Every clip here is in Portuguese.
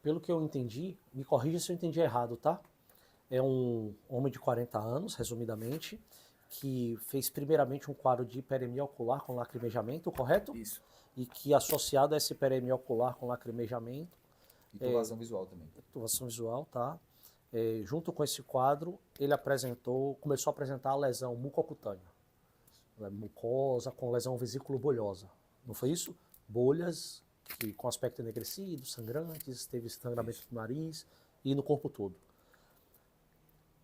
pelo que eu entendi, me corrija se eu entendi errado, tá? É um homem de 40 anos, resumidamente, que fez primeiramente um quadro de hiperemia ocular com lacrimejamento, correto? Isso. E que associado a essa hiperemia ocular com lacrimejamento, E turbação visual também. turbação visual, tá? Junto com esse quadro, ele começou a apresentar a lesão mucocutânea, mucosa com lesão vesículo-bolhosa. Não foi isso? Bolhas com aspecto enegrecido, sangrantes, teve sangramento no nariz e no corpo todo.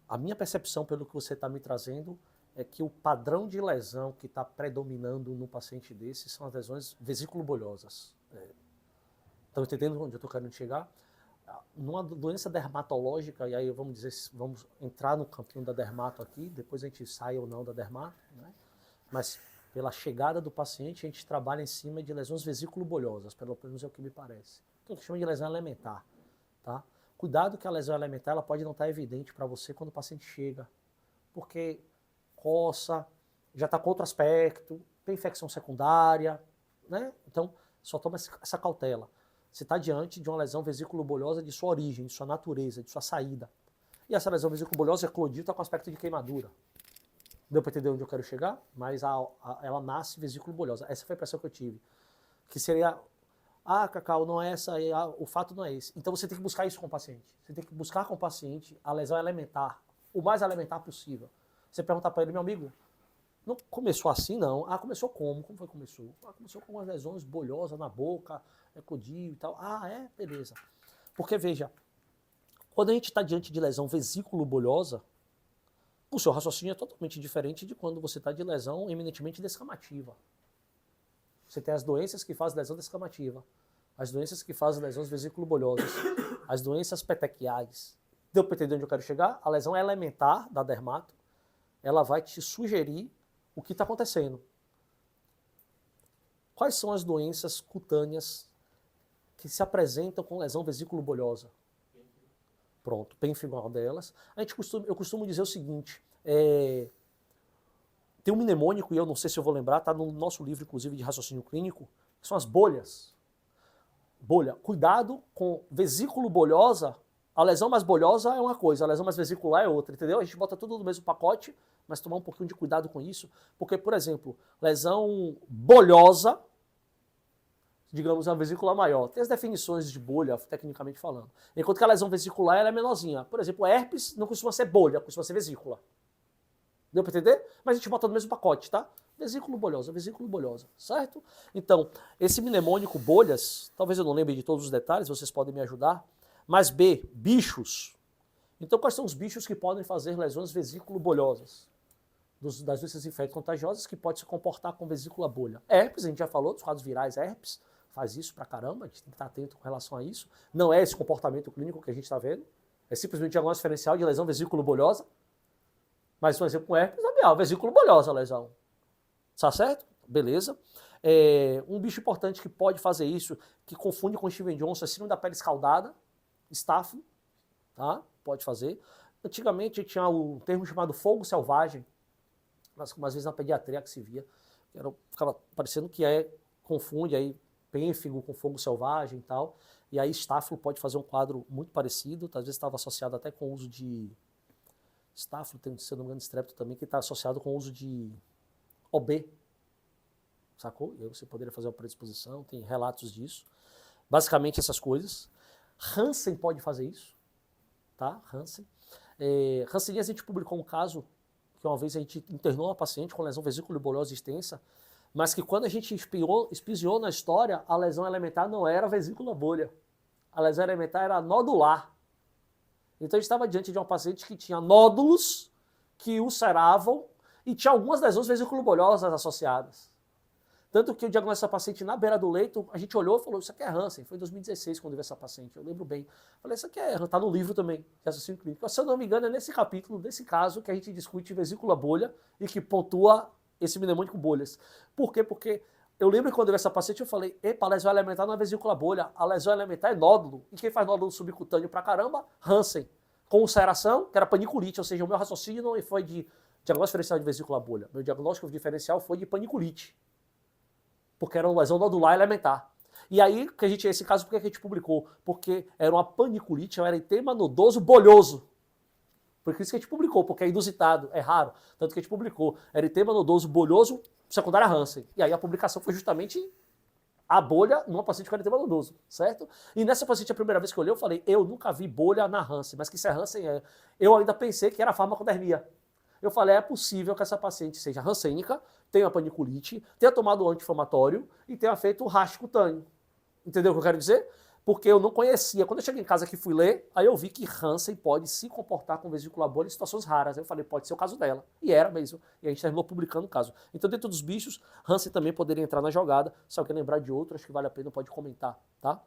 A minha percepção, pelo que você está me trazendo, é que o padrão de lesão que está predominando no paciente desse são as lesões vesículo-bolhosas. Estão entendendo onde eu estou querendo chegar? Numa doença dermatológica, e aí vamos entrar no campinho da dermato aqui, depois a gente sai ou não da dermato, né? Mas pela chegada do paciente, a gente trabalha em cima de lesões vesículo-bolhosas, pelo menos é o que me parece. Que a gente chama de lesão elementar, tá? Cuidado que a lesão elementar ela pode não estar evidente para você quando o paciente chega, porque coça, já está com outro aspecto, tem infecção secundária, né? Então, só toma essa cautela. Você está diante de uma lesão vesículo-bolhosa de sua origem, de sua natureza, de sua saída. E essa lesão vesículo-bolhosa eclodiu, está com aspecto de queimadura. Deu para entender onde eu quero chegar? Mas ela nasce vesículo-bolhosa. Essa foi a impressão que eu tive. Que seria, Cacau, não é essa, o fato não é esse. Então você tem que buscar isso com o paciente. Você tem que buscar com o paciente a lesão elementar, o mais elementar possível. Você perguntar para ele, meu amigo, não começou assim, não. Começou como? Como foi que começou? Começou com umas lesões bolhosas na boca, eclodio e tal. Beleza. Porque, veja, quando a gente está diante de lesão vesículo-bolhosa, o seu raciocínio é totalmente diferente de quando você está de lesão eminentemente descamativa. Você tem as doenças que fazem lesão descamativa, as doenças que fazem lesões vesículo-bolhosas, as doenças petequiais. Deu para entender onde eu quero chegar? A lesão elementar da dermato, ela vai te sugerir o que está acontecendo. Quais são as doenças cutâneas que se apresentam com lesão vesículo-bolhosa? Pronto, pênfigo é uma delas. Eu costumo dizer o seguinte, tem um mnemônico, e eu não sei se eu vou lembrar, está no nosso livro, inclusive, de raciocínio clínico, que são as bolhas. Bolha, cuidado com vesículo-bolhosa, a lesão mais bolhosa é uma coisa, a lesão mais vesicular é outra, entendeu? A gente bota tudo no mesmo pacote, mas tomar um pouquinho de cuidado com isso, porque, por exemplo, lesão bolhosa, digamos, é uma vesícula maior. Tem as definições de bolha, tecnicamente falando. Enquanto que a lesão vesicular ela é menorzinha. Por exemplo, herpes não costuma ser bolha, costuma ser vesícula. Deu para entender? Mas a gente bota no mesmo pacote, tá? Vesículo bolhosa, certo? Então, esse mnemônico bolhas, talvez eu não lembre de todos os detalhes, vocês podem me ajudar. Mas B, bichos. Então, quais são os bichos que podem fazer lesões vesículo-bolhosas? Das doenças infecto-contagiosas que pode se comportar com vesícula bolha. Herpes, a gente já falou dos quadros virais herpes, faz isso pra caramba, a gente tem que estar atento com relação a isso. Não é esse comportamento clínico que a gente está vendo, é simplesmente diagnóstico diferencial de lesão vesículo-bolhosa. Mas, por exemplo, com herpes labial, vesículo-bolhosa a lesão. Tá certo? Beleza. Um bicho importante que pode fazer isso, que confunde com Steven Johnson, é síndrome da pele escaldada, Staphylo, tá? Pode fazer. Antigamente tinha um termo chamado fogo selvagem, mas umas vezes na pediatria que se via, ficava parecendo que confunde aí pênfigo com fogo selvagem e tal, e aí Staphylo pode fazer um quadro muito parecido, às vezes estava associado até com o uso de Staphylo, tem, se eu não me engano, Strepto também, que está associado com o uso de OB, sacou? E aí você poderia fazer uma predisposição, tem relatos disso. Basicamente essas coisas. Hansen pode fazer isso, tá? Hansen. Hansen, a gente publicou um caso que uma vez a gente internou uma paciente com lesão vesículo-bolhosa extensa, mas que quando a gente espiziou na história, a lesão elementar não era vesícula bolha. A lesão elementar era nodular. Então a gente estava diante de uma paciente que tinha nódulos que ulceravam e tinha algumas lesões vesículo-bolhosas associadas. Tanto que eu diagnostiquei essa paciente na beira do leito, a gente olhou e falou, isso aqui é Hansen. Foi em 2016 quando eu vi essa paciente, eu lembro bem. Falei, isso aqui tá no livro também, de raciocínio clínico. Se eu não me engano, é nesse capítulo, desse caso, que a gente discute vesícula bolha e que pontua esse mnemônico bolhas. Por quê? Porque eu lembro que quando eu vi essa paciente, eu falei, a lesão elementar não é vesícula bolha, a lesão elementar é nódulo. E quem faz nódulo subcutâneo pra caramba? Hansen. Com ulceração, que era paniculite, ou seja, o meu raciocínio não foi de diagnóstico diferencial de vesícula bolha. Meu diagnóstico diferencial foi de paniculite. Porque era uma lesão nodular elementar. E aí, que a gente, esse caso, por que a gente publicou? Porque era uma paniculite, era um eritema nodoso bolhoso. Por isso que a gente publicou, porque é inusitado, é raro. Tanto que a gente publicou eritema nodoso bolhoso, secundária Hansen. E aí a publicação foi justamente a bolha numa paciente com eritema nodoso, certo? E nessa paciente, a primeira vez que eu olhei, eu falei, eu nunca vi bolha na Hansen, mas que se é Hansen é. Eu ainda pensei que era farmacodermia. Eu falei, é possível que essa paciente seja hansênica, tenha paniculite, tenha tomado anti-inflamatório e tenha feito rastro cutâneo. Entendeu o que eu quero dizer? Porque eu não conhecia. Quando eu cheguei em casa que fui ler, aí eu vi que Hansen pode se comportar com vesícula bolha em situações raras. Aí eu falei, pode ser o caso dela. E era mesmo. E a gente terminou publicando o caso. Então, dentro dos bichos, Hansen também poderia entrar na jogada. Se alguém lembrar de outro, acho que vale a pena, pode comentar, tá?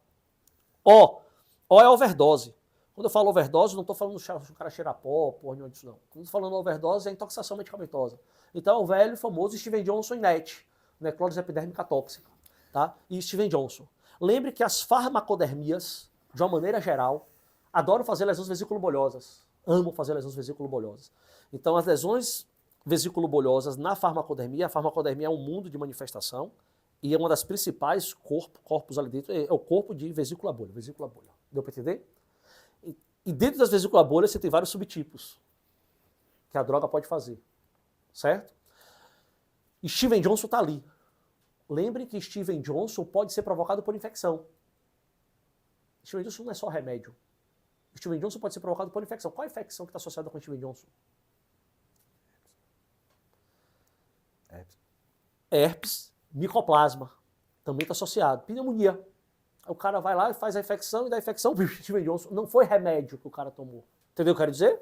Ó é overdose. Quando eu falo overdose, não estou falando do cara cheirar pó, porra nenhuma disso não. Quando eu estou falando overdose, é intoxicação medicamentosa. Então, é o velho famoso Steven Johnson NET, necrose epidérmica tóxica, tá? E Steven Johnson. Lembre que as farmacodermias, de uma maneira geral, adoram fazer lesões vesiculobolhosas. Amam fazer lesões vesiculobolhosas. Então, as lesões vesiculobolhosas na farmacodermia, a farmacodermia é um mundo de manifestação e é uma das principais corpos ali dentro, é o corpo de vesícula bolha. Deu para entender? E dentro das vesículas bolhas você tem vários subtipos que a droga pode fazer, certo? E Steven Johnson está ali. Lembre que Steven Johnson pode ser provocado por infecção. Steven Johnson não é só remédio. Steven Johnson pode ser provocado por infecção. Qual a infecção que está associada com Steven Johnson? Herpes, micoplasma. Também está associado. Pneumonia. O cara vai lá e faz a infecção, e da infecção, Steven Johnson, não foi remédio que o cara tomou. Entendeu o que eu quero dizer?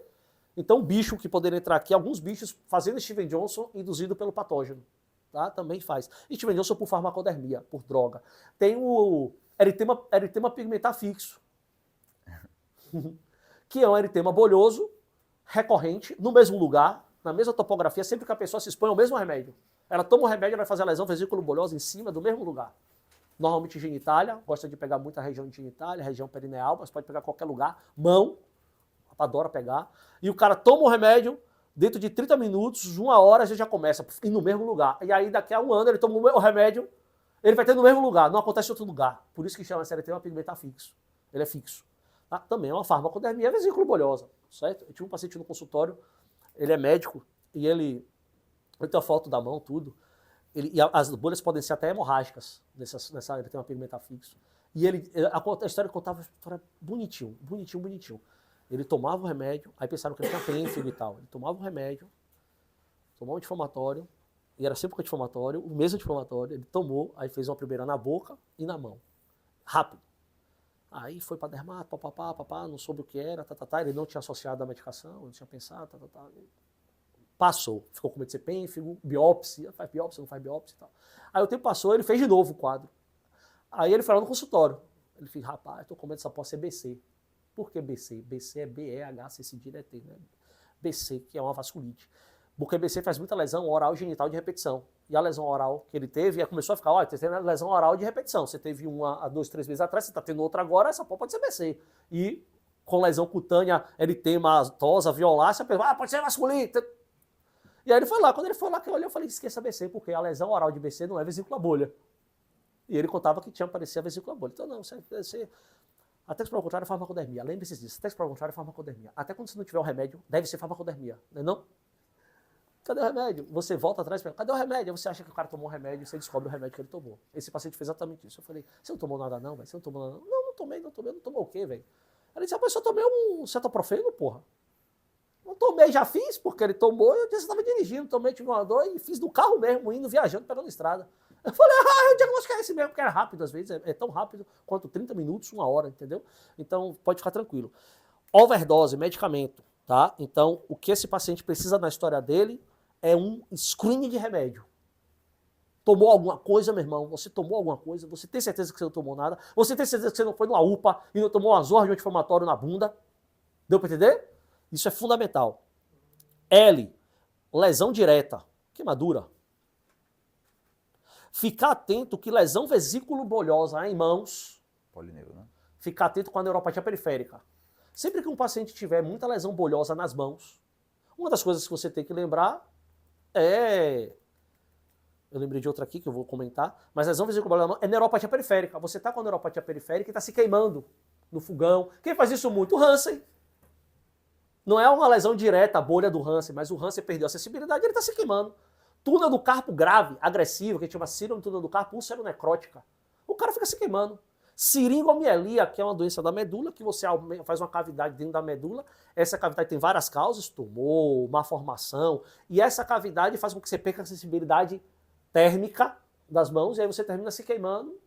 Então, bicho que poderia entrar aqui, alguns bichos fazendo Steven Johnson induzido pelo patógeno. Tá? Também faz. E Steven Johnson por farmacodermia, por droga. Tem o eritema pigmentar fixo, que é um eritema bolhoso, recorrente, no mesmo lugar, na mesma topografia, sempre que a pessoa se expõe ao mesmo remédio. Ela toma o remédio e vai fazer a lesão vesículo bolhosa em cima do mesmo lugar. Normalmente genitália, gosta de pegar muita região de genitália, região perineal, mas pode pegar qualquer lugar, mão, adora pegar. E o cara toma o remédio, dentro de 30 minutos, 1 hora, a gente já começa a ir no mesmo lugar. E aí daqui a 1 ano ele toma o remédio, ele vai ter no mesmo lugar, não acontece em outro lugar. Por isso que chama esse eritema pigmentar fixo. Ele é fixo. Tá? Também é uma farmacodermia vesículo bolhosa, certo? Eu tive um paciente no consultório, ele é médico, e ele tem a foto da mão, tudo. E as bolhas podem ser até hemorrágicas nessa ele tem uma pigmentar fixo. E a história que contava era bonitinho. Ele tomava o remédio, aí pensaram que ele tinha pênfigo e tal. Ele tomava o remédio, tomava um anti-inflamatório, e era sempre com anti-inflamatório, o mesmo anti-inflamatório, ele tomou, aí fez uma primeira na boca e na mão. Rápido. Aí foi para dermato, papapá, não soube o que era, ele não tinha associado a medicação, não tinha pensado, Passou, ficou com medo de ser pênfigo, biópsia, faz biópsia, não faz biópsia e tal. Aí o tempo passou, ele fez de novo o quadro. Aí ele foi lá no consultório. Ele fez, rapaz, tô com medo dessa posse ser BC. Por que BC? BC é BEH, C cedilha é T, né? BC, que é uma vasculite. Porque BC faz muita lesão oral genital de repetição. E a lesão oral que ele teve, começou a ficar, olha, você tem lesão oral de repetição. Você teve uma há 2, 3 meses atrás, você tá tendo outra agora, essa pode ser BC. E com lesão cutânea, eritema, tosa, violácea, pode ser vasculite. E aí ele foi lá, quando ele foi lá que eu olhei, eu falei, esqueça BC, porque a lesão oral de BC não é vesícula bolha. E ele contava que tinha aparecido a vesícula bolha. Então não, você até que para o contrário é farmacodermia. Lembre-se disso, até que para o contrário é farmacodermia. Até quando você não tiver o remédio, deve ser farmacodermia, não é não? Cadê o remédio? Você volta atrás e pergunta, cadê o remédio? Aí você acha que o cara tomou o remédio e você descobre o remédio que ele tomou. Esse paciente fez exatamente isso. Eu falei, você não tomou nada não, velho? Você não tomou nada não? Não tomei. Não tomou o quê, velho? Ele disse, rapaz, eu só tomei um cetoprofeno, porra. Não tomei, já fiz, porque ele tomou, eu disse, estava dirigindo, tomei, tive uma dor e fiz no carro mesmo, indo, viajando, pegando estrada. Eu falei, o diagnóstico é esse mesmo, porque era rápido às vezes, é tão rápido quanto 30 minutos, 1 hora, entendeu? Então, pode ficar tranquilo. Overdose, medicamento, tá? Então, o que esse paciente precisa na história dele é um screening de remédio. Tomou alguma coisa, meu irmão? Você tomou alguma coisa? Você tem certeza que você não tomou nada? Você tem certeza que você não foi numa UPA e não tomou uma zorra de anti-inflamatório na bunda? Deu pra entender? Isso é fundamental. L, lesão direta, queimadura. Ficar atento que lesão vesículo-bolhosa em mãos. Polineuro, né? Ficar atento com a neuropatia periférica. Sempre que um paciente tiver muita lesão bolhosa nas mãos, uma das coisas que você tem que lembrar é eu lembrei de outra aqui que eu vou comentar, mas lesão vesicular na mão é neuropatia periférica. Você está com a neuropatia periférica e está se queimando no fogão. Quem faz isso muito? O Hansen. Não é uma lesão direta, a bolha do Hansen, mas o Hansen perdeu a sensibilidade e ele está se queimando. Túnel do carpo grave, agressivo, que a gente chama síndrome do túnel do carpo ulceronecrótica. O cara fica se queimando. Siringomielia, que é uma doença da medula, que você faz uma cavidade dentro da medula. Essa cavidade tem várias causas, tumor, má formação, e essa cavidade faz com que você perca a sensibilidade térmica das mãos, e aí você termina se queimando,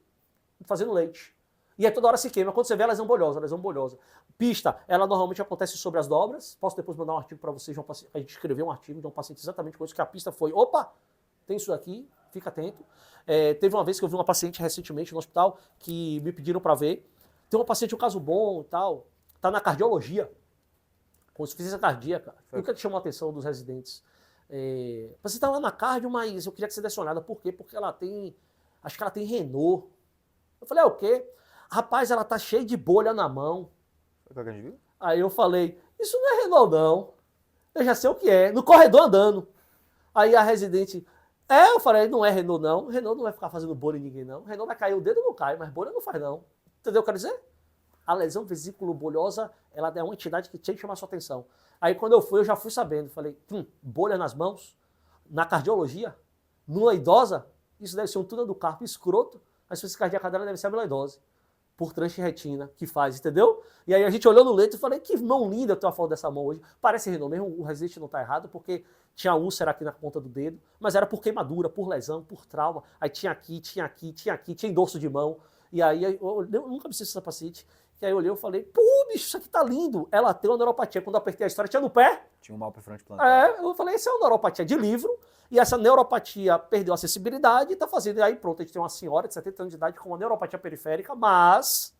fazendo leite. E aí toda hora se queima. Quando você vê a lesão bolhosa, Pista, ela normalmente acontece sobre as dobras. Posso depois mandar um artigo para vocês, a gente escreveu um artigo de um paciente exatamente com isso, que a pista foi, opa, tem isso aqui, fica atento. Teve uma vez que eu vi uma paciente recentemente no hospital, que me pediram para ver. Tem uma paciente, um caso bom e tal, tá na cardiologia, com insuficiência cardíaca. E o que chamou a atenção dos residentes? Você tá lá na cardio, mas eu queria que você desse uma olhada. Por quê? Porque ela tem, acho que ela tem Renault. Eu falei, o quê? Rapaz, ela tá cheia de bolha na mão. Aí eu falei, isso não é Renault não. Eu já sei o que é. No corredor andando. Aí a residente, eu falei, não é Renault não. Renault não vai ficar fazendo bolha em ninguém não. Renault vai cair, o dedo não cai, mas bolha não faz não. Entendeu o que eu quero dizer? A lesão vesículo-bolhosa, ela é uma entidade que tinha que chamar sua atenção. Aí quando eu fui, eu já fui sabendo. Falei, bolha nas mãos, na cardiologia, numa idosa, isso deve ser um túnel do carpo escroto. A insuficiência cardíaca dela deve ser amiloidose, por transretina, que faz, entendeu? E aí a gente olhou no leito e falei, que mão linda eu tenho a foto dessa mão hoje. Parece Renault mesmo, o residente não está errado, porque tinha úlcera aqui na ponta do dedo, mas era por queimadura, por lesão, por trauma. Aí tinha aqui, tinha endorso de mão. E aí eu nunca preciso dessa paciente. E aí eu olhei e falei, pô, bicho, isso aqui tá lindo. Ela tem uma neuropatia. Quando eu apertei a história, tinha no pé. Tinha um mal fronte plantar. Eu falei, isso é uma neuropatia de livro. E essa neuropatia perdeu a sensibilidade e tá fazendo. E aí pronto, a gente tem uma senhora de 70 anos de idade com uma neuropatia periférica, mas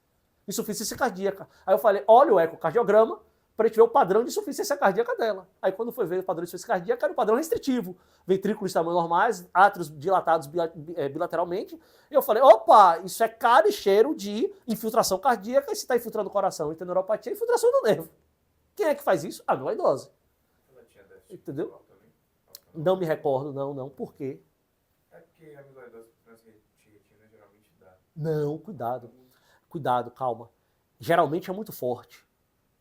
insuficiência cardíaca. Aí eu falei, olha o ecocardiograma para a gente ver o padrão de insuficiência cardíaca dela. Aí quando foi ver o padrão de insuficiência cardíaca, era o padrão restritivo. Ventrículos de tamanho normais, átrios dilatados bilateralmente. E eu falei, opa, isso é cara e cheiro de infiltração cardíaca. E se está infiltrando o coração e tem neuropatia, é infiltração do nervo. Quem é que faz isso? A amiloidose. Entendeu? Não me recordo, não. Por quê? É porque a amiloidose transretina geralmente dá. Não, cuidado, calma. Geralmente é muito forte.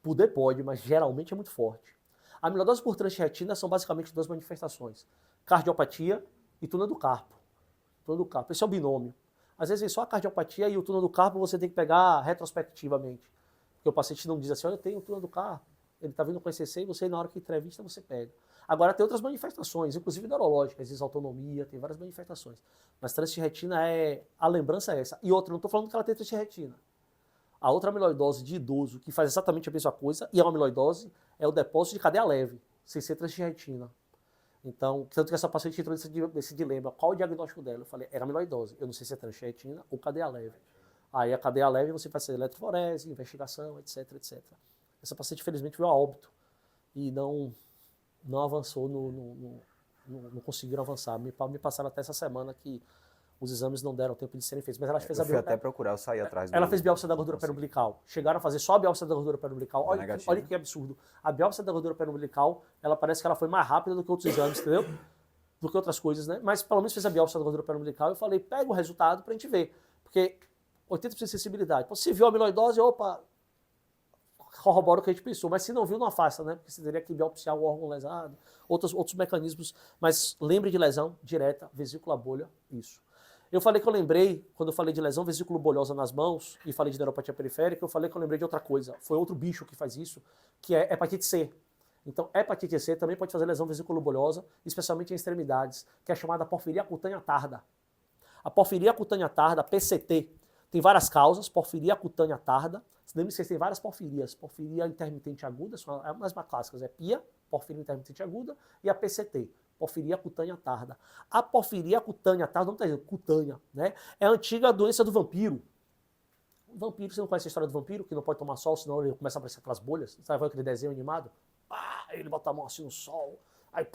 Poder pode, mas geralmente é muito forte. A amiloidose por transretina são basicamente duas manifestações. Cardiopatia e túnel do carpo. Esse é o binômio. Às vezes vem só a cardiopatia e o túnel do carpo você tem que pegar retrospectivamente. Porque o paciente não diz assim, olha, eu tenho o túnel do carpo. Ele está vindo com ECC e você, na hora que entrevista, você pega. Agora, tem outras manifestações, inclusive neurológicas, desautonomia, tem várias manifestações. Mas transretina a lembrança é essa. E outra, não estou falando que ela tem transretina. A outra amiloidose de idoso, que faz exatamente a mesma coisa, e é uma amiloidose, é o depósito de cadeia leve, sem ser transretina. Então, tanto que essa paciente entrou nesse dilema, qual o diagnóstico dela? Eu falei, era amiloidose. Eu não sei se é transretina ou cadeia leve. Aí a cadeia leve você faz eletroforese, investigação, etc, etc. Essa paciente, infelizmente, veio a óbito e não avançou, não conseguiram avançar. Me passaram até essa semana que os exames não deram tempo de serem feitos. Mas ela fez eu fui até procurar, eu saí atrás. Ela fez biópsia da gordura periumbilical. Chegaram a fazer só a biópsia da gordura periumbilical. Olha que absurdo. A biópsia da gordura periumbilical, ela parece que ela foi mais rápida do que outros exames, entendeu? Do que outras coisas, né? Mas pelo menos fez a biópsia da gordura periumbilical. Eu falei, pega o resultado pra gente ver. Porque 80% de sensibilidade. Então, se viu a amiloidose, opa, corrobora o que a gente pensou, mas se não viu, não afasta, né? Porque você teria que biopsiar o órgão lesado, outros mecanismos, mas lembre de lesão direta, vesícula bolha, isso. Eu falei que eu lembrei, quando eu falei de lesão vesículo bolhosa nas mãos e falei de neuropatia periférica, eu falei que eu lembrei de outra coisa. Foi outro bicho que faz isso, que é hepatite C. Então, hepatite C também pode fazer lesão vesículo bolhosa, especialmente em extremidades, que é chamada porfiria cutânea tarda. A porfiria cutânea tarda, PCT, tem várias causas, porfiria cutânea tarda. Lembre-se que tem várias porfirias. Porfiria intermitente aguda, são as mais clássicas, é PIA, porfiria intermitente aguda, e a PCT, porfiria cutânea tarda. A porfiria cutânea tarda, não está dizendo cutânea, né? É a antiga doença do vampiro. O vampiro, você não conhece a história do vampiro, que não pode tomar sol, senão ele começa a aparecer aquelas bolhas. Sabe aquele desenho animado? Ele bota a mão assim no sol, aí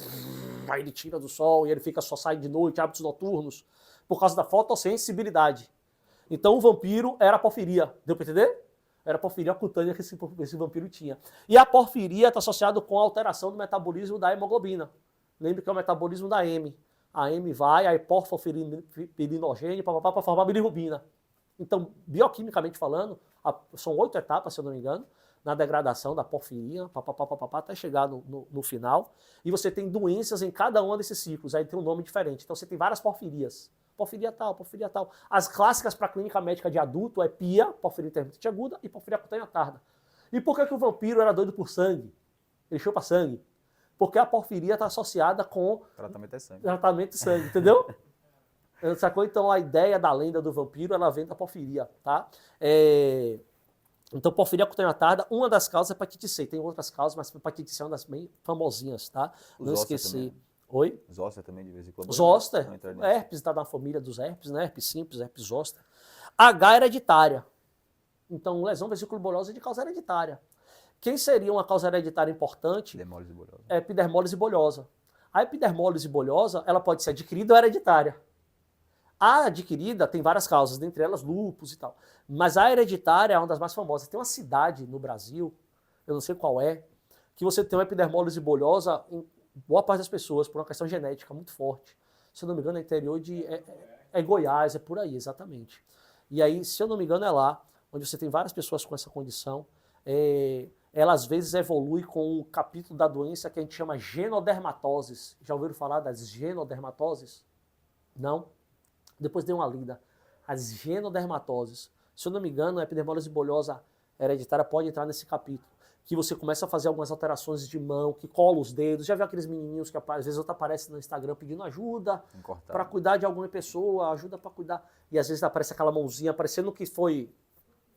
ele tira do sol e ele fica só sai de noite, hábitos noturnos, por causa da fotossensibilidade. Então o vampiro era a porfiria, deu para entender? Era a porfiria cutânea que esse vampiro tinha. E a porfiria está associada com a alteração do metabolismo da hemoglobina. Lembre que é o metabolismo da M. a M vai, aí porfopirinogênio, para formar bilirrubina. Então, bioquimicamente falando, são 8 etapas, se eu não me engano, na degradação da porfirina, até chegar no final. E você tem doenças em cada um desses ciclos, aí tem um nome diferente. Então você tem várias porfirias. Porfiria tal, porfiria tal. As clássicas para a clínica médica de adulto é PIA, porfiria intermitente aguda, e porfiria cutânea tarda. E por que o vampiro era doido por sangue? Ele chupa sangue. Porque a porfiria está associada com Tratamento é sangue. tratamento de sangue, entendeu? Sacou? Então a ideia da lenda do vampiro, ela vem da porfiria, tá? Então, porfiria cutânea tarda, uma das causas é hepatite C. Tem outras causas, mas hepatite C é uma das bem famosinhas, tá? Não esquecer. Oi? Zoster também, de vez em quando. Zoster, herpes está na família dos herpes, né? Herpes simples, herpes zoster. H hereditária. Então, lesão vesículo-bolhosa é de causa hereditária. Quem seria uma causa hereditária importante? Epidermólise bolhosa. É epidermólise bolhosa. A epidermólise bolhosa, ela pode ser adquirida ou hereditária. A adquirida tem várias causas, dentre elas lúpus e tal. Mas a hereditária é uma das mais famosas. Tem uma cidade no Brasil, eu não sei qual é, que você tem uma epidermólise bolhosa em boa parte das pessoas, por uma questão genética muito forte. Se eu não me engano, é interior de... É Goiás, é por aí, exatamente. E aí, se eu não me engano, é lá, onde você tem várias pessoas com essa condição. Ela, às vezes, evolui com um capítulo da doença que a gente chama genodermatoses. Já ouviram falar das genodermatoses? Não? Depois dei uma lida. As genodermatoses. Se eu não me engano, a epidermólise bolhosa hereditária pode entrar nesse capítulo. Que você começa a fazer algumas alterações de mão, que cola os dedos. Já viu aqueles menininhos que às vezes aparecem no Instagram pedindo ajuda para cuidar de alguma pessoa, ajuda para cuidar. E às vezes aparece aquela mãozinha parecendo que foi,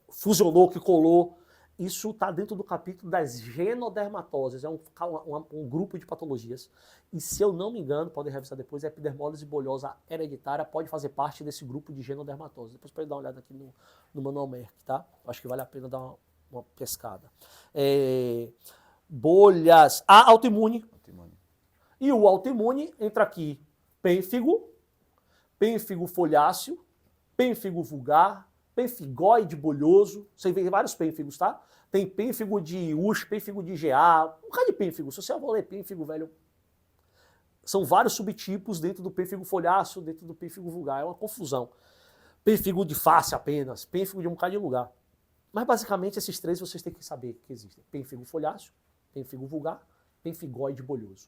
fusionou, que colou. Isso está dentro do capítulo das genodermatoses, é um grupo de patologias. E se eu não me engano, podem revisar depois, a epidermólise bolhosa hereditária pode fazer parte desse grupo de genodermatose. Depois pode dar uma olhada aqui no Manual Merck, tá? Acho que vale a pena dar uma pescada. Bolhas. Autoimune. E o autoimune entra aqui pênfigo, pênfigo foliáceo, pênfigo vulgar, pênfigoide bolhoso. Você vê vários pênfigos, tá? Tem pênfigo de Ush, pênfigo de GA, um bocado de pênfigo. Se você for ler pênfigo, velho, são vários subtipos dentro do pênfigo foliáceo, dentro do pênfigo vulgar. É uma confusão. Pênfigo de face apenas, pênfigo de um bocado de lugar. Mas basicamente esses três vocês têm que saber que existem. Pênfigo foliáceo, pênfigo vulgar, pênfigoide bolhoso.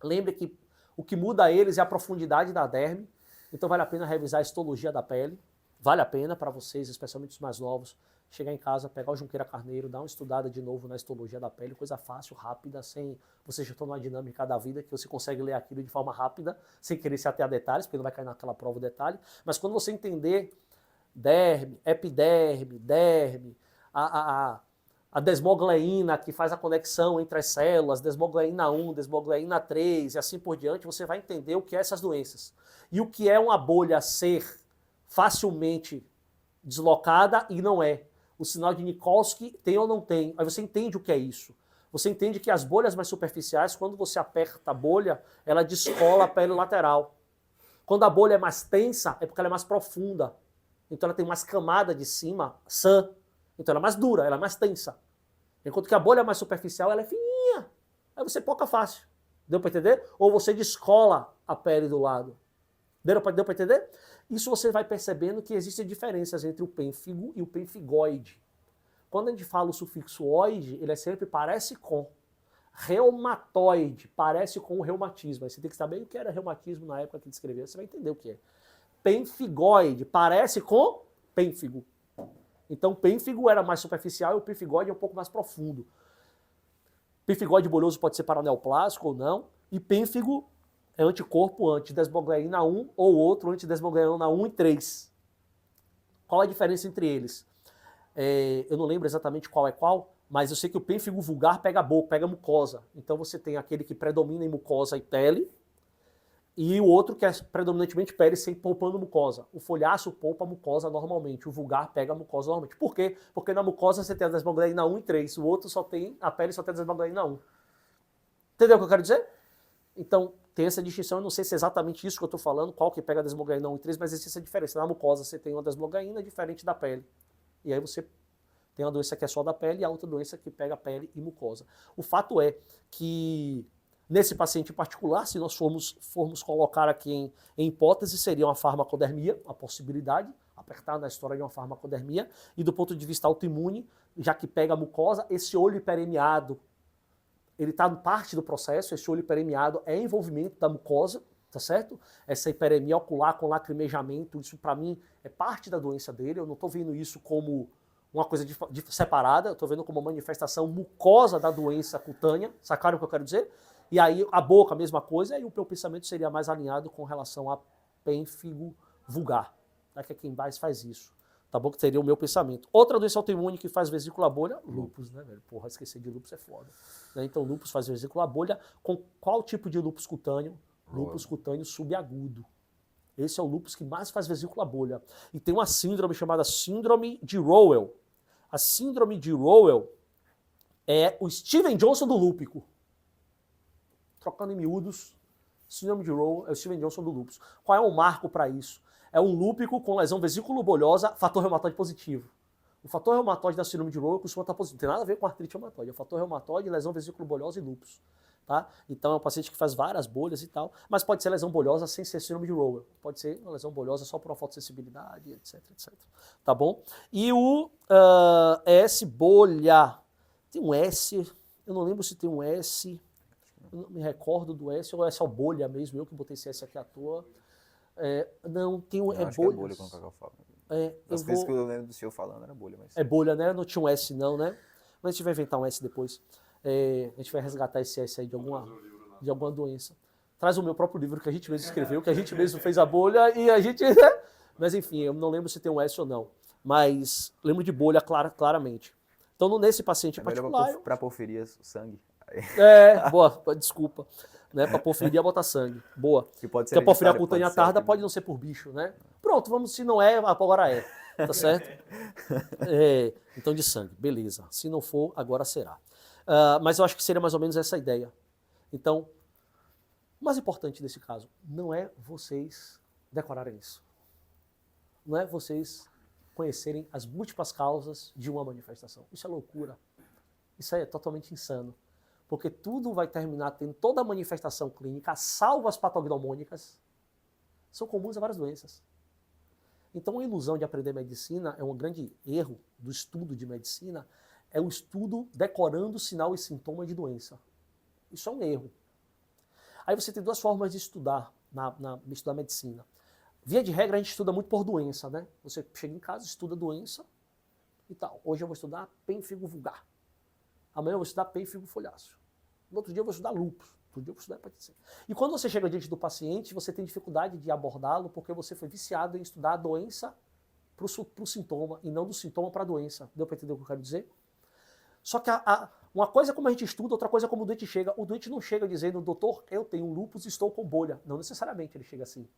Lembre que o que muda eles é a profundidade da derme. Então vale a pena revisar a histologia da pele. Vale a pena para vocês, especialmente os mais novos, chegar em casa, pegar o Junqueira Carneiro, dar uma estudada de novo na histologia da pele, coisa fácil, rápida, sem você já estar numa dinâmica da vida que você consegue ler aquilo de forma rápida, sem querer se ater a detalhes, porque não vai cair naquela prova o detalhe. Mas quando você entender derme, epiderme, derme, a desmogleína que faz a conexão entre as células, desmogleína 1, desmogleína 3 e assim por diante, você vai entender o que é essas doenças. E o que é uma bolha ser facilmente deslocada e não é. O sinal de Nikolsky tem ou não tem. Aí você entende o que é isso. Você entende que as bolhas mais superficiais, quando você aperta a bolha, ela descola a pele lateral. Quando a bolha é mais tensa, é porque ela é mais profunda. Então ela tem mais camada de cima, sã. Então ela é mais dura, ela é mais tensa. Enquanto que a bolha mais superficial, ela é fininha. Aí você poca fácil. Deu para entender? Ou você descola a pele do lado. Deu para entender? Isso você vai percebendo que existem diferenças entre o pênfigo e o pênfigoide. Quando a gente fala o sufixo oide, ele sempre parece com. Reumatoide, parece com o reumatismo. Aí você tem que saber o que era reumatismo na época que ele escreveu, você vai entender o que é. Pênfigoide, parece com pênfigo. Então, pênfigo era mais superficial e o pênfigoide é um pouco mais profundo. Pênfigoide bolhoso pode ser paraneoplásico ou não. E pênfigo é anticorpo antidesmogleína 1 ou outro antidesmogleína 1 e 3. Qual a diferença entre eles? Eu não lembro exatamente qual é qual, mas eu sei que o pênfigo vulgar pega a boca, pega a mucosa. Então você tem aquele que predomina em mucosa e pele, e o outro que é predominantemente pele sem poupando mucosa. O folháceo poupa a mucosa normalmente, o vulgar pega a mucosa normalmente. Por quê? Porque na mucosa você tem a desmogleína 1 e 3, o outro só tem, a pele só tem a desmogleína 1. Entendeu o que eu quero dizer? Então, tem essa distinção, eu não sei se é exatamente isso que eu estou falando, qual que pega a desmogleína 1 e 3, mas existe essa diferença. Na mucosa você tem uma desmogleína diferente da pele. E aí você tem uma doença que é só da pele e a outra doença que pega a pele e mucosa. O fato é que Nesse paciente em particular, se nós formos colocar aqui em hipótese, seria uma farmacodermia, a possibilidade, apertar na história de uma farmacodermia, e do ponto de vista autoimune, já que pega a mucosa, esse olho hiperemiado, ele está parte do processo, esse olho hiperemiado é envolvimento da mucosa, tá certo? Essa hiperemia ocular com lacrimejamento, isso para mim é parte da doença dele, eu não estou vendo isso como uma coisa separada, eu estou vendo como uma manifestação mucosa da doença cutânea, sacaram o que eu quero dizer? E aí a boca, a mesma coisa, e o meu pensamento seria mais alinhado com relação a pênfigo vulgar, tá? Que é quem mais faz isso, tá bom? Que seria o meu pensamento. Outra doença autoimune que faz vesícula bolha, lúpus, né, velho? Porra, esquecer de lúpus é foda. Né? Então lúpus faz vesícula bolha, com qual tipo de lúpus cutâneo? Lúpus cutâneo subagudo. Esse é o lúpus que mais faz vesícula bolha. E tem uma síndrome chamada síndrome de Rowell. A síndrome de Rowell é o Steven Johnson do lúpico. Trocando em miúdos, síndrome de Rowell é o Steven Johnson do lúpus. Qual é o marco para isso? É um lúpico com lesão vesículo-bolhosa, fator reumatoide positivo. O fator reumatoide da síndrome de Rowell costuma estar positivo. Não tem nada a ver com artrite reumatoide. É o fator reumatoide, lesão vesículo-bolhosa e lúpus. Tá? Então é um paciente que faz várias bolhas e tal, mas pode ser lesão bolhosa sem ser síndrome de Rowell. Pode ser uma lesão bolhosa só por uma fotossensibilidade, etc, etc. Tá bom? E o S bolha. Tem um S, eu não lembro se tem um S, eu não me recordo do S, ou é só bolha mesmo, eu que botei esse S aqui à toa. Não, tem um. Eu acho que é bolha, como o Cacau fala. As vezes que eu lembro do senhor falando era bolha. Mas... É bolha, né? Não tinha um S não, né? Mas a gente vai inventar um S depois. A gente vai resgatar esse S aí de alguma doença. Traz o meu próprio livro que a gente mesmo escreveu, que a gente mesmo fez a bolha e a gente... Mas enfim, eu não lembro se tem um S ou não. Mas lembro de bolha claramente. Então nesse paciente em particular... Para porferir sangue. Boa, desculpa. Né, para porfiria botar sangue. Boa. Que pode ser porque a porfiria cutânea tarda pode não ser por bicho, né? Pronto, vamos, se não é, agora é. Tá certo? Então de sangue, beleza. Se não for, agora será. Mas eu acho que seria mais ou menos essa ideia. Então, o mais importante nesse caso não é vocês decorarem isso. Não é vocês conhecerem as múltiplas causas de uma manifestação. Isso é loucura. Isso é totalmente insano. Porque tudo vai terminar tendo toda a manifestação clínica, salvo as patognomônicas, são comuns a várias doenças. Então a ilusão de aprender medicina é um grande erro do estudo de medicina, é o estudo decorando sinal e sintoma de doença. Isso é um erro. Aí você tem duas formas de estudar, estudar medicina. Via de regra, a gente estuda muito por doença, né? Você chega em casa, estuda doença e tal. Hoje eu vou estudar pênfigo vulgar. Amanhã eu vou estudar pênfigo folháceo. No outro dia eu vou estudar lúpus. Outro dia eu vou estudar hepatite C. E quando você chega diante do paciente, você tem dificuldade de abordá-lo porque você foi viciado em estudar a doença para o sintoma e não do sintoma para a doença. Deu para entender o que eu quero dizer? Só que uma coisa é como a gente estuda, outra coisa é como o doente chega. O doente não chega dizendo, doutor, eu tenho lúpus e estou com bolha. Não necessariamente ele chega assim.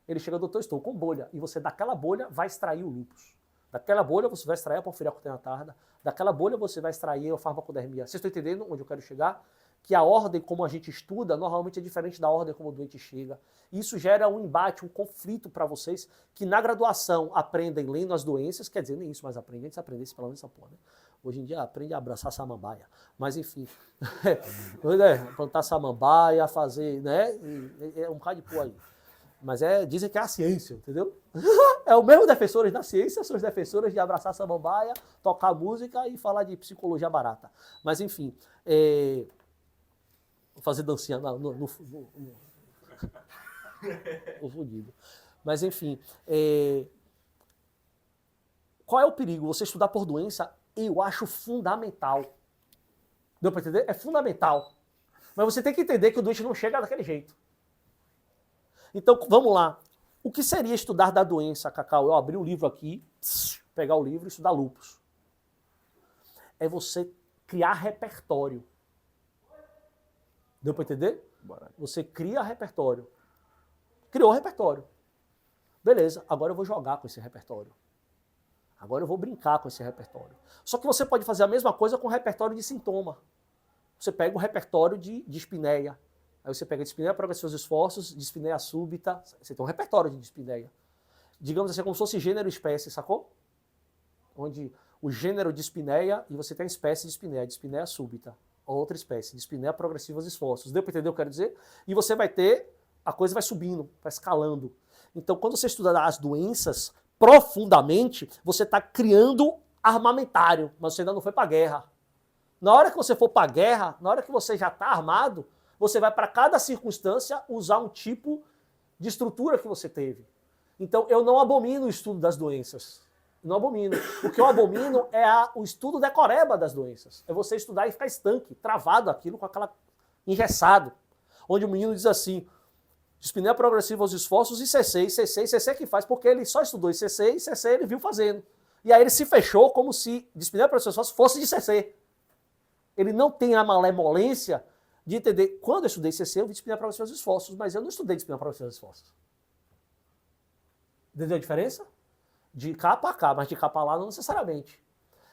Ele chega, doutor, estou com bolha. E você, daquela bolha, vai extrair o lúpus. Daquela bolha, você vai extrair a porfiria cutânea tarda. Daquela bolha, você vai extrair a farmacodermia. Vocês estão entendendo onde eu quero chegar? Que a ordem como a gente estuda, normalmente é diferente da ordem como o doente chega. Isso gera um embate, um conflito para vocês, que na graduação aprendem lendo as doenças, quer dizer, nem isso mais aprendem, antes aprendesse pelo menos essa porra, né? Hoje em dia aprende a abraçar samambaia. Mas enfim, plantar samambaia, fazer, né? É um bocado de porra aí. Mas dizem que é a ciência, entendeu? É o mesmo defensores da ciência, são os defensores de abraçar samambaia, tocar música e falar de psicologia barata. Mas enfim, vou fazer dancinha no fudido. Mas enfim, qual é o perigo? Você estudar por doença, eu acho fundamental. Deu para entender? É fundamental. Mas você tem que entender que o doente não chega daquele jeito. Então, vamos lá. O que seria estudar da doença, Cacau? Eu abri o livro aqui, pegar o livro e estudar lúpus. É você criar repertório. Deu para entender? Bora. Você cria repertório. Criou repertório. Beleza, agora eu vou jogar com esse repertório. Agora eu vou brincar com esse repertório. Só que você pode fazer a mesma coisa com o repertório de sintoma. Você pega o repertório de dispneia. Aí você pega a dispneia para seus esforços, dispneia súbita. Você tem um repertório de dispneia. Digamos assim, como se fosse gênero e espécie, sacou? Onde o gênero dispneia e você tem a espécie de dispneia súbita. Outra espécie, dispneia progressiva aos esforços. Deu para entender o que eu quero dizer? E você vai ter, a coisa vai subindo, vai escalando. Então, quando você estuda as doenças profundamente, você está criando armamentário, mas você ainda não foi para a guerra. Na hora que você for para a guerra, na hora que você já está armado, você vai para cada circunstância usar um tipo de estrutura que você teve. Então, eu não abomino o estudo das doenças. Não abomino. O que eu abomino é o estudo decoreba das doenças. É você estudar e ficar estanque, travado aquilo com aquela engessado. Onde o menino diz assim, dispneia progressiva aos esforços e CC que faz, porque ele só estudou ICC e CC ele viu fazendo. E aí ele se fechou como se dispneia progressiva aos esforços fosse de CC. Ele não tem a malemolência de entender, quando eu estudei CC, eu vi dispneia progressiva aos esforços, mas eu não estudei dispneia progressiva aos esforços. Entendeu a diferença? De cá para cá, mas de cá para lá não necessariamente.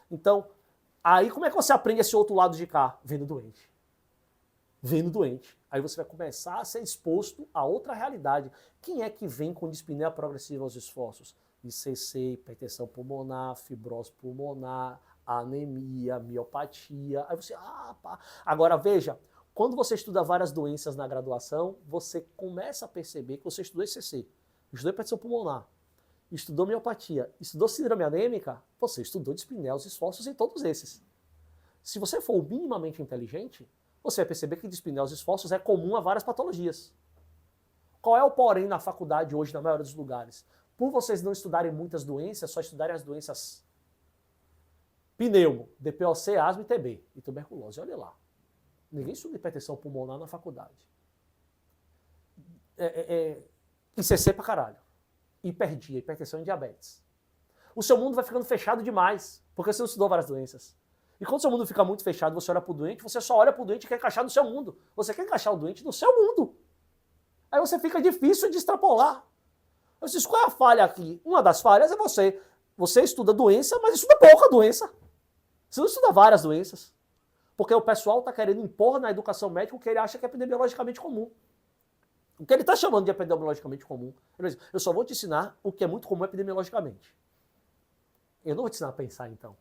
Então, aí como é que você aprende esse outro lado de cá? Vendo doente. Vendo doente. Aí você vai começar a ser exposto a outra realidade. Quem é que vem com dispneia progressiva aos esforços? ICC, hipertensão pulmonar, fibrose pulmonar, anemia, miopatia. Aí você, pá. Agora veja, quando você estuda várias doenças na graduação, você começa a perceber que você estudou ICC, estudou hipertensão pulmonar, estudou miopatia, estudou síndrome anêmica, você estudou dispneia aos esforços em todos esses. Se você for minimamente inteligente, você vai perceber que dispneia aos esforços é comum a várias patologias. Qual é o porém na faculdade hoje, na maioria dos lugares? Por vocês não estudarem muitas doenças, só estudarem as doenças pneumo, DPOC, asma e TB, e tuberculose. Olha lá. Ninguém estuda hipertensão pulmonar na faculdade. ICC pra caralho. Hiperdia, hipertensão e diabetes. O seu mundo vai ficando fechado demais, porque você não estudou várias doenças. E quando o seu mundo fica muito fechado, você olha pro doente, você só olha pro doente e quer encaixar no seu mundo. Você quer encaixar o doente no seu mundo. Aí você fica difícil de extrapolar. Eu disse, qual é a falha aqui? Uma das falhas é você estuda doença, mas estuda pouca doença. Você não estuda várias doenças. Porque o pessoal está querendo impor na educação médica o que ele acha que é epidemiologicamente comum. O que ele está chamando de epidemiologicamente comum. Ele diz, eu só vou te ensinar o que é muito comum epidemiologicamente. Eu não vou te ensinar a pensar, então.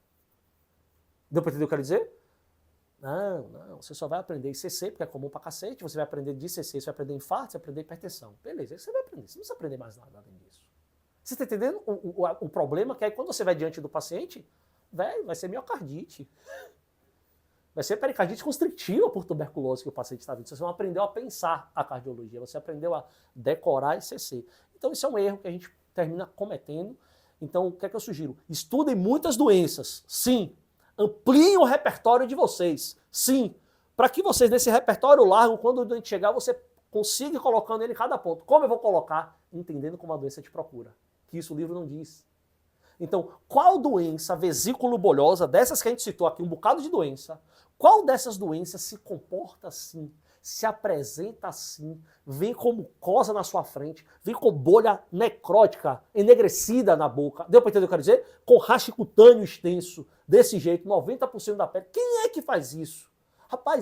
Deu para entender o que eu quero dizer? Não, você só vai aprender ICC, porque é comum pra cacete, você vai aprender de ICC, você vai aprender infarto, você vai aprender hipertensão. Beleza, aí você vai aprender, você não precisa aprender mais nada além disso. Você está entendendo o problema? Que aí quando você vai diante do paciente, vai ser miocardite. Vai ser pericardite constrictiva por tuberculose que o paciente está vendo. Você não aprendeu a pensar a cardiologia, você aprendeu a decorar ICC. Então isso é um erro que a gente termina cometendo. Então o que é que eu sugiro? Estudem muitas doenças, sim. Ampliem o repertório de vocês, sim. Para que vocês, nesse repertório largo, quando o doente chegar, você consiga ir colocando ele em cada ponto. Como eu vou colocar? Entendendo como a doença te procura. Que isso o livro não diz. Então, qual doença vesículo-bolhosa, dessas que a gente citou aqui, um bocado de doença, qual dessas doenças se comporta assim, se apresenta assim, vem com mucosa na sua frente, vem com bolha necrótica, enegrecida na boca, deu para entender o que eu quero dizer? Com raste cutâneo extenso, desse jeito, 90% da pele. Quem é que faz isso? Rapaz,